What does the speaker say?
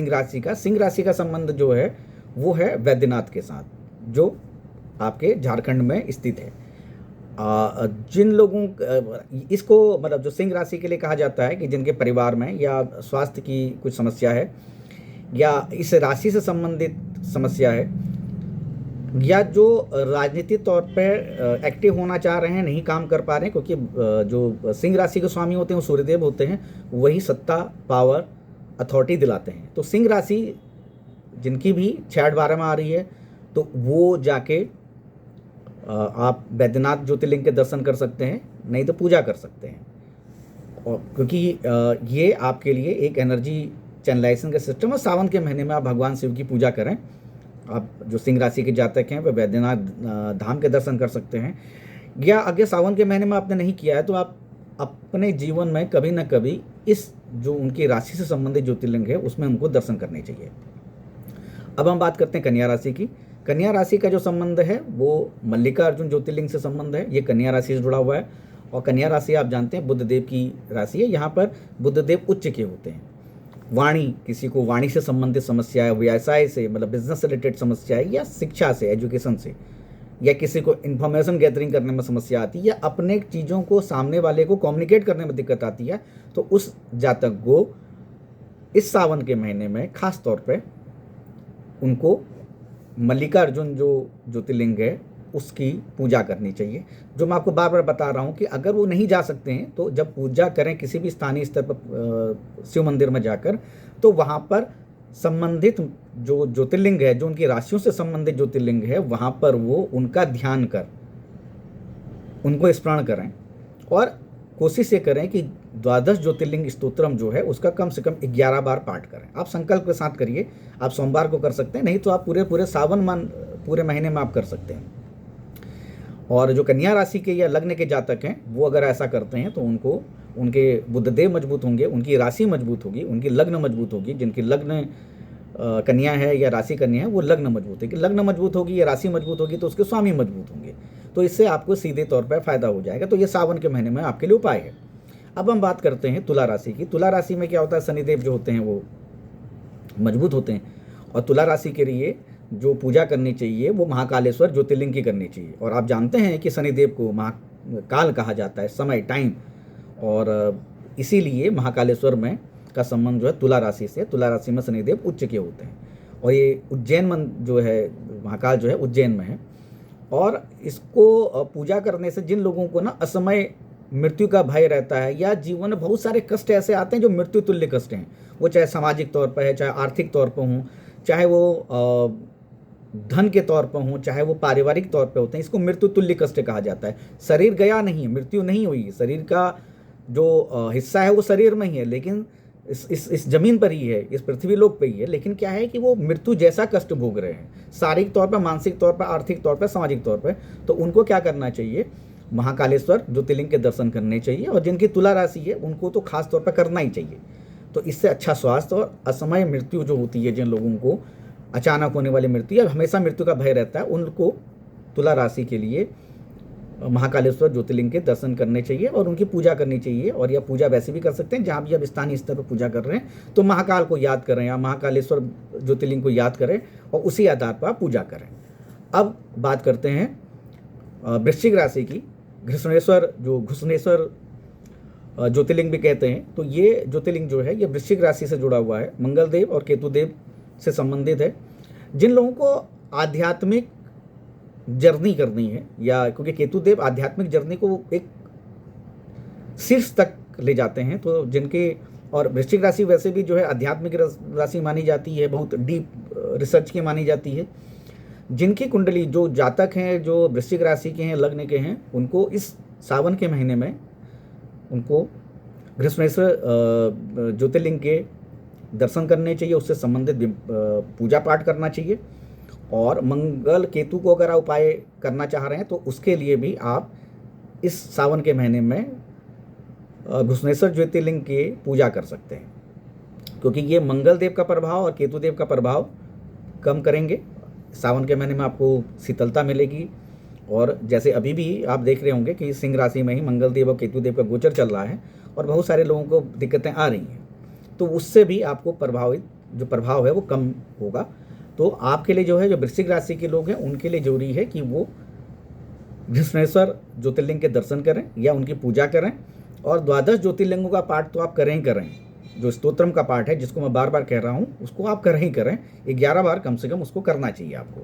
सिंह राशि का संबंध जो है वो है वैद्यनाथ के साथ, जो आपके झारखंड में स्थित है। जिन लोगों इसको मतलब जो सिंह राशि के लिए कहा जाता है कि जिनके परिवार में या स्वास्थ्य की कुछ समस्या है या इस राशि से संबंधित समस्या है या जो राजनीतिक तौर पर एक्टिव होना चाह रहे हैं, नहीं काम कर पा रहे हैं, क्योंकि जो सिंह राशि के स्वामी होते हैं वो सूर्यदेव होते हैं, वही सत्ता, पावर, अथॉरिटी दिलाते हैं। तो सिंह राशि जिनकी भी 6-8-12 में आ रही है तो वो जाके आप वैद्यनाथ ज्योतिर्लिंग के दर्शन कर सकते हैं, नहीं तो पूजा कर सकते हैं। और क्योंकि ये आपके लिए एक एनर्जी चैनलाइजेशन का सिस्टम है। सावन के महीने में आप भगवान शिव की पूजा करें। आप जो सिंह राशि के जातक हैं वह वैद्यनाथ धाम के दर्शन कर सकते हैं। या अगर सावन के महीने में आपने नहीं किया है तो आप अपने जीवन में कभी ना कभी इस जो उनकी राशि से संबंधित ज्योतिर्लिंग है उसमें उनको दर्शन करने चाहिए। अब हम बात करते हैं कन्या राशि की। कन्या राशि का जो संबंध है वो मल्लिकार्जुन ज्योतिर्लिंग से संबंध है। ये कन्या राशि से जुड़ा हुआ है और कन्या राशि आप जानते हैं बुद्धदेव की राशि है। यहाँ पर बुद्धदेव उच्च के होते हैं। वाणी, किसी को वाणी से संबंधित समस्या है, व्यवसाय से मतलब बिजनेस से रिलेटेड समस्या है, या शिक्षा से, एजुकेशन से, या किसी को इन्फॉर्मेशन गैदरिंग करने में समस्या आती है, या अपने चीज़ों को सामने वाले को कम्युनिकेट करने में दिक्कत आती है, तो उस जातक को इस सावन के महीने में खास तौर पे उनको मल्लिकार्जुन जो ज्योतिर्लिंग है उसकी पूजा करनी चाहिए। जो मैं आपको बार बार बता रहा हूँ कि अगर वो नहीं जा सकते हैं तो जब पूजा करें किसी भी स्थानीय स्तर पर शिव मंदिर में जाकर, तो वहाँ पर संबंधित जो ज्योतिर्लिंग है, जो उनकी राशियों से संबंधित ज्योतिर्लिंग है, वहाँ पर वो उनका ध्यान कर उनको स्मरण करें और कोशिश ये करें कि द्वादश ज्योतिर्लिंग स्तोत्रम जो है उसका कम से कम 11 बार पाठ करें। आप संकल्प के साथ करिए। आप सोमवार को कर सकते हैं, नहीं तो आप पूरे सावन पूरे महीने में आप कर सकते हैं। और जो कन्या राशि के या लग्न के जातक हैं वो अगर ऐसा करते हैं तो उनको उनके बुद्धदेव मजबूत होंगे, उनकी राशि मजबूत होगी, उनकी लग्न मजबूत होगी। जिनकी लग्न कन्या है या राशि कन्या है वो लग्न मजबूत है कि लग्न मजबूत होगी या राशि मजबूत होगी तो उसके स्वामी मजबूत होंगे। तो इससे आपको सीधे तौर पर फायदा हो जाएगा। तो ये सावन के महीने में आपके लिए उपाय है। अब हम बात करते हैं तुला राशि की। तुला राशि में क्या होता है, शनिदेव जो होते हैं वो मजबूत होते हैं और तुला राशि के लिए जो पूजा करनी चाहिए वो महाकालेश्वर ज्योतिर्लिंग की करनी चाहिए। और आप जानते हैं कि शनिदेव को महाकाल कहा जाता है, समय, टाइम, और इसीलिए महाकालेश्वर में का संबंध जो है तुला राशि से। तुला राशि में शनिदेव उच्च के होते हैं और ये उज्जैन में जो है महाकाल जो है उज्जैन में है। और इसको पूजा करने से जिन लोगों को ना असमय मृत्यु का भय रहता है या जीवन में बहुत सारे कष्ट ऐसे आते हैं जो मृत्यु तुल्य कष्ट हैं, वो चाहे सामाजिक तौर पर है, चाहे आर्थिक तौर पर हों, चाहे वो धन के तौर पर हों, चाहे वो पारिवारिक तौर पे होते हैं, इसको मृत्यु तुल्य कष्ट कहा जाता है। शरीर गया नहीं है, मृत्यु नहीं हुई, शरीर का जो हिस्सा है वो शरीर में ही है, लेकिन इस जमीन पर ही है, इस पृथ्वी लोक पे ही है। लेकिन क्या है कि वो मृत्यु जैसा कष्ट भोग रहे हैं, शारीरिक तौर पर, मानसिक तौर पर, आर्थिक तौर पर, सामाजिक तौर पर। तो उनको क्या करना चाहिए, महाकालेश्वर ज्योतिर्लिंग के दर्शन करने चाहिए। और जिनकी तुला राशि है उनको तो खास तौर पर करना ही चाहिए। तो इससे अच्छा स्वास्थ्य और असमय मृत्यु जो होती है, जिन लोगों को अचानक होने वाली मृत्यु या हमेशा मृत्यु का भय रहता है, उनको तुला राशि के लिए महाकालेश्वर ज्योतिर्लिंग के दर्शन करने चाहिए और उनकी पूजा करनी चाहिए। और यह पूजा वैसे भी कर सकते हैं, जहाँ भी आप स्थानीय स्तर पर पूजा कर रहे हैं तो महाकाल को याद करें या महाकालेश्वर ज्योतिर्लिंग को याद करें और उसी आधार पर आप पूजा करें। अब बात करते हैं वृश्चिक राशि की। घृष्णेश्वर ज्योतिर्लिंग भी कहते हैं। तो ये ज्योतिर्लिंग जो है ये वृश्चिक राशि से जुड़ा हुआ है, मंगलदेव और केतुदेव से संबंधित है। जिन लोगों को आध्यात्मिक जर्नी करनी है, या क्योंकि केतुदेव आध्यात्मिक जर्नी को एक शीर्ष तक ले जाते हैं, तो जिनके, और वृश्चिक राशि वैसे भी जो है आध्यात्मिक राशि मानी जाती है, बहुत डीप रिसर्च की मानी जाती है। जिनकी कुंडली, जो जातक हैं जो वृश्चिक राशि के हैं, लग्न के हैं, उनको इस सावन के महीने में उनको घृष्णेश्वर ज्योतिर्लिंग के दर्शन करने चाहिए, उससे संबंधित पूजा पाठ करना चाहिए। और मंगल केतु को अगर आप उपाय करना चाह रहे हैं तो उसके लिए भी आप इस सावन के महीने में घृष्णेश्वर ज्योतिर्लिंग की पूजा कर सकते हैं, क्योंकि ये मंगल देव का प्रभाव और केतु देव का प्रभाव कम करेंगे। सावन के महीने में आपको शीतलता मिलेगी। और जैसे अभी भी आप देख रहे होंगे कि सिंह राशि में ही मंगल देव और केतु देव का गोचर चल रहा है और बहुत सारे लोगों को दिक्कतें आ रही हैं, तो उससे भी आपको प्रभावित जो प्रभाव है वो कम होगा। तो आपके लिए जो है, जो वृश्चिक राशि के लोग हैं उनके लिए जरूरी है कि वो घृष्णेश्वर ज्योतिर्लिंग के दर्शन करें या उनकी पूजा करें, और द्वादश ज्योतिर्लिंगों का पाठ तो आप करें ही करें। जो स्तोत्रम का पाठ है, जिसको मैं बार बार कह रहा हूँ, उसको आप करें ही करें, 11 बार कम से कम उसको करना चाहिए आपको।